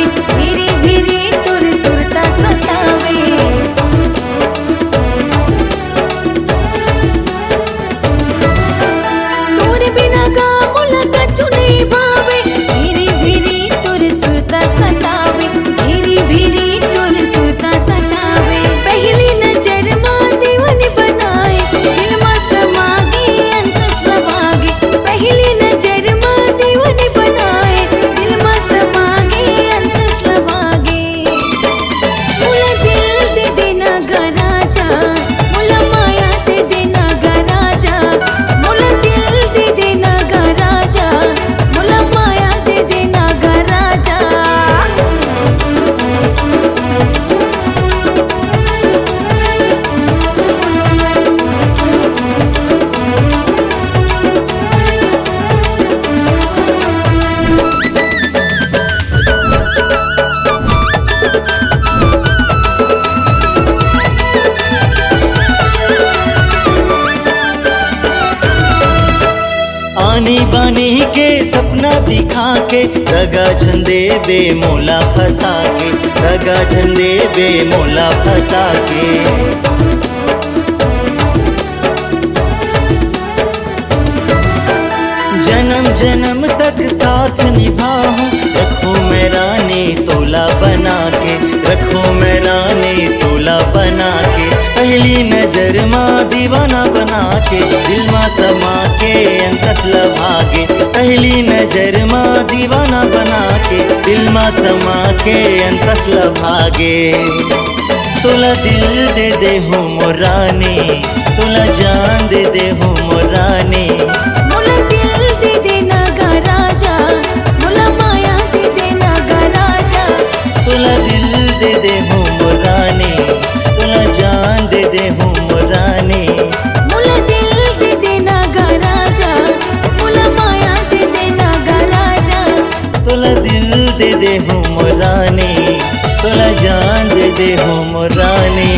सतावे, धीरे धीरे तुर सुरता सतावे। तोरे बिना का मुला कछु नहीं भावे, धीरे धीरे तुर सुरता सतावे, धीरे धीरे तुर सुरता सतावे। पहली नजर मां दीवानी बनाए, दिल मां समा गई अंतस लभागे। पहली नजर मां दीवानी बनाए, दिल मां समा गई अंतस लभागे। मुला दिल दे देना गा राजा, मुला माया दे देना गा राजा, मुला दिल दे देना गा राजा, मुला माया दे देना गा राजा। आनी बानी के सपना दिखा के दगा झंडे बे मोला फंसा के, दगा झंडे बे मोला फंसा के। जन्म जन्म तक साथ निभाऊं, रखूं मैं रानी तोला बना के, रखूं मैं रानी तोला बना के। पहली नजर मां दीवाना बना के, दिल मां समा के अंतस लभागे। पहली नजर मां दीवाना बना के, दिल मां समा के अंतस लभागे। तोला दिल दे दे हूँ मोरानी, तोला जान दे दे हूँ मोरानी। मुला दिल दे देना गा राजा, मुला माया दे देना गा राजा। तोला दिल दे दे हूँ मोरानी, तोला जान दे दे हूँ मोरानी। मुला दिल दे देना गा राजा, मुला माया दे देना गा राजा। तोला दिल दे दे हूँ मोरानी, तोला जान दे दे हूँ मोरानी।